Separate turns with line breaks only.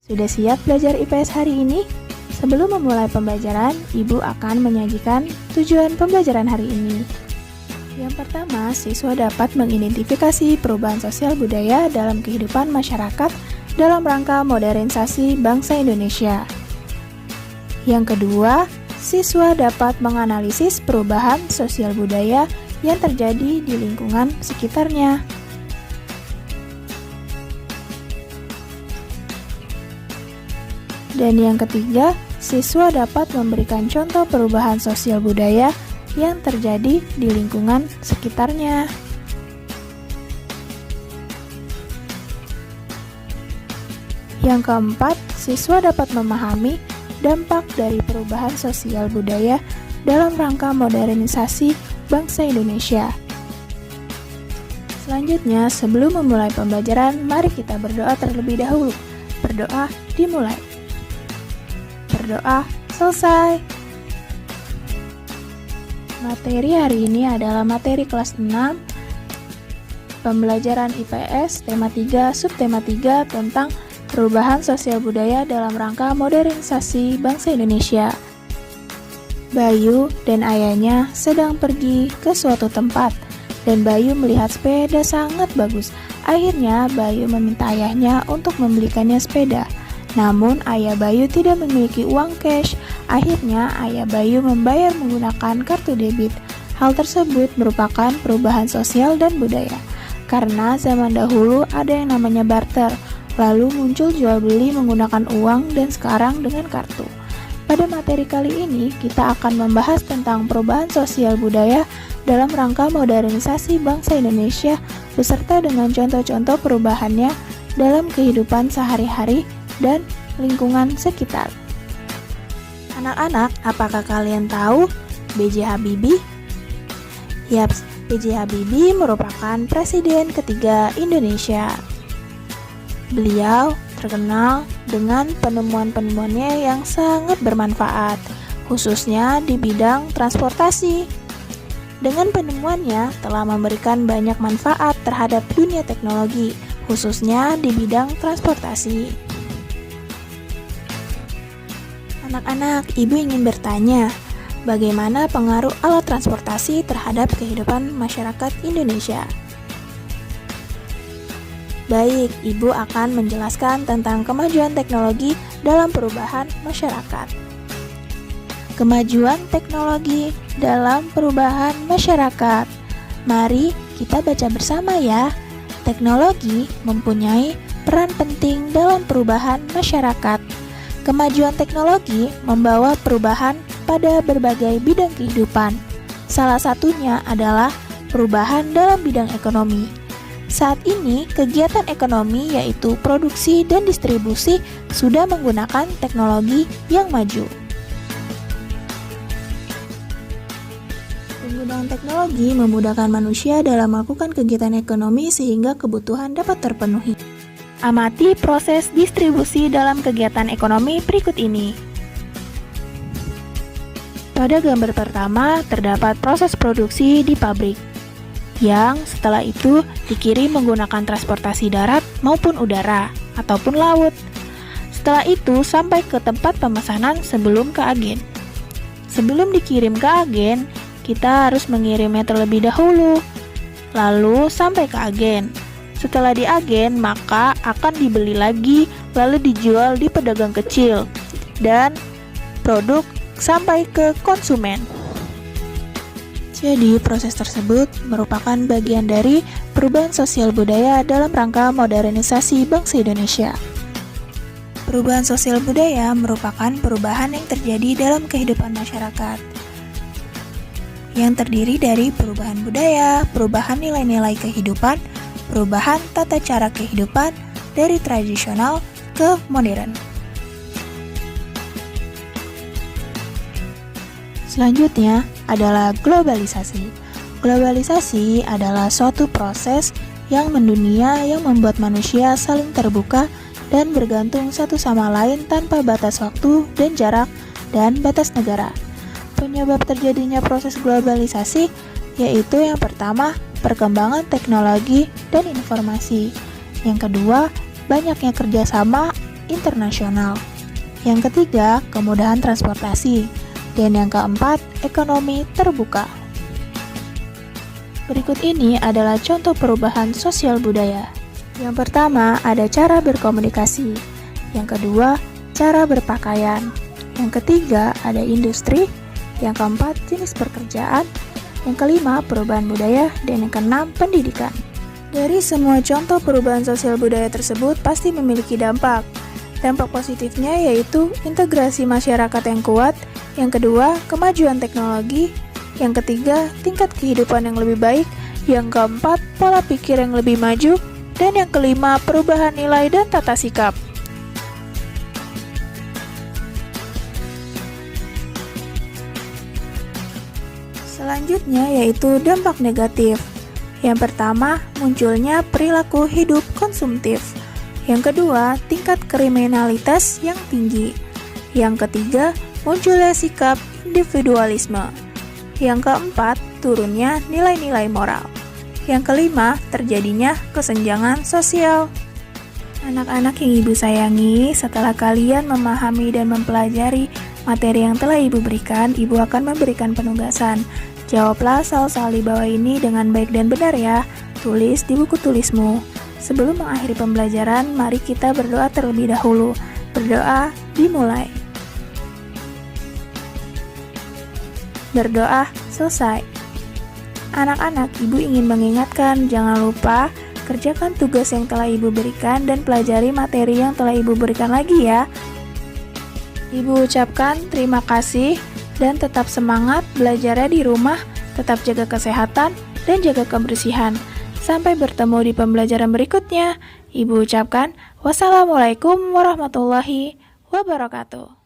Sudah siap belajar IPS hari ini? Sebelum memulai pembelajaran, Ibu akan menyajikan tujuan pembelajaran hari ini. Yang pertama, siswa dapat mengidentifikasi perubahan sosial budaya dalam kehidupan masyarakat dalam rangka modernisasi bangsa Indonesia. Yang kedua, siswa dapat menganalisis perubahan sosial budaya yang terjadi di lingkungan sekitarnya. Dan yang ketiga, siswa dapat memberikan contoh perubahan sosial budaya yang terjadi di lingkungan sekitarnya. Yang keempat, siswa dapat memahami dampak dari perubahan sosial budaya dalam rangka modernisasi bangsa Indonesia. Selanjutnya, sebelum memulai pembelajaran, mari kita berdoa terlebih dahulu. Berdoa dimulai. Berdoa selesai. Materi hari ini adalah materi kelas 6 pembelajaran IPS tema 3 subtema 3 tentang perubahan sosial budaya dalam rangka modernisasi bangsa Indonesia. Bayu dan ayahnya sedang pergi ke suatu tempat dan Bayu melihat sepeda sangat bagus. Akhirnya Bayu meminta ayahnya untuk membelikannya sepeda. Namun ayah Bayu tidak memiliki uang cash. Akhirnya ayah Bayu membayar menggunakan kartu debit. Hal tersebut merupakan perubahan sosial dan budaya. Karena zaman dahulu ada yang namanya barter. Lalu muncul jual beli menggunakan uang dan sekarang dengan kartu. Pada materi kali ini kita akan membahas tentang perubahan sosial budaya dalam rangka modernisasi bangsa Indonesia beserta dengan contoh-contoh perubahannya dalam kehidupan sehari-hari dan lingkungan sekitar. Anak-anak, apakah kalian tahu B.J. Habibie? Yaps, B.J. Habibie merupakan presiden ketiga Indonesia. Beliau terkenal dengan penemuan-penemuannya yang sangat bermanfaat, khususnya di bidang transportasi. Dengan penemuannya telah memberikan banyak manfaat terhadap dunia teknologi, khususnya di bidang transportasi. Anak-anak, Ibu ingin bertanya, bagaimana pengaruh alat transportasi terhadap kehidupan masyarakat Indonesia? Baik, Ibu akan menjelaskan tentang kemajuan teknologi dalam perubahan masyarakat. Kemajuan teknologi dalam perubahan masyarakat. Mari kita baca bersama ya. Teknologi mempunyai peran penting dalam perubahan masyarakat. Kemajuan teknologi membawa perubahan pada berbagai bidang kehidupan. Salah satunya adalah perubahan dalam bidang ekonomi. Saat ini, kegiatan ekonomi yaitu produksi dan distribusi sudah menggunakan teknologi yang maju. Penggunaan teknologi memudahkan manusia dalam melakukan kegiatan ekonomi sehingga kebutuhan dapat terpenuhi. Amati proses distribusi dalam kegiatan ekonomi berikut ini. Pada gambar pertama, terdapat proses produksi di pabrik, yang setelah itu dikirim menggunakan transportasi darat maupun udara, ataupun laut. Setelah itu sampai ke tempat pemesanan sebelum ke agen. Sebelum dikirim ke agen, kita harus mengirimnya terlebih dahulu, lalu sampai ke agen. Setelah di agen, maka akan dibeli lagi, lalu dijual di pedagang kecil, dan produk sampai ke konsumen. Jadi, proses tersebut merupakan bagian dari perubahan sosial budaya dalam rangka modernisasi bangsa Indonesia. Perubahan sosial budaya merupakan perubahan yang terjadi dalam kehidupan masyarakat, yang terdiri dari perubahan budaya, perubahan nilai-nilai kehidupan, perubahan tata cara kehidupan dari tradisional ke modern. Selanjutnya adalah globalisasi. Globalisasi adalah suatu proses yang mendunia yang membuat manusia saling terbuka dan bergantung satu sama lain tanpa batas waktu dan jarak dan batas negara. Penyebab terjadinya proses globalisasi yaitu yang pertama, perkembangan teknologi dan informasi. Yang kedua, banyaknya kerjasama internasional. Yang ketiga, kemudahan transportasi. Dan yang keempat, ekonomi terbuka. Berikut ini adalah contoh perubahan sosial budaya. Yang pertama, ada cara berkomunikasi. Yang kedua, cara berpakaian. Yang ketiga, ada industri. Yang keempat, jenis pekerjaan. Yang kelima, perubahan budaya. Dan yang keenam, pendidikan. Dari semua contoh perubahan sosial budaya tersebut pasti memiliki dampak. Dampak positifnya yaitu integrasi masyarakat yang kuat. Yang kedua, kemajuan teknologi. Yang ketiga, tingkat kehidupan yang lebih baik. Yang keempat, pola pikir yang lebih maju. Dan yang kelima, perubahan nilai dan tata sikap. Selanjutnya yaitu dampak negatif. Yang pertama, munculnya perilaku hidup konsumtif. Yang kedua, tingkat kriminalitas yang tinggi. Yang ketiga, munculnya sikap individualisme. Yang keempat, turunnya nilai-nilai moral. Yang kelima, terjadinya kesenjangan sosial. Anak-anak yang Ibu sayangi, setelah kalian memahami dan mempelajari materi yang telah Ibu berikan, Ibu akan memberikan penugasan. Jawablah soal-soal di bawah ini dengan baik dan benar ya. Tulis di buku tulismu. Sebelum mengakhiri pembelajaran, mari kita berdoa terlebih dahulu. Berdoa dimulai. Berdoa selesai. Anak-anak, Ibu ingin mengingatkan, jangan lupa kerjakan tugas yang telah Ibu berikan dan pelajari materi yang telah Ibu berikan lagi ya. Ibu ucapkan terima kasih dan tetap semangat belajarnya di rumah, tetap jaga kesehatan dan jaga kebersihan. Sampai bertemu di pembelajaran berikutnya. Ibu ucapkan wassalamualaikum warahmatullahi wabarakatuh.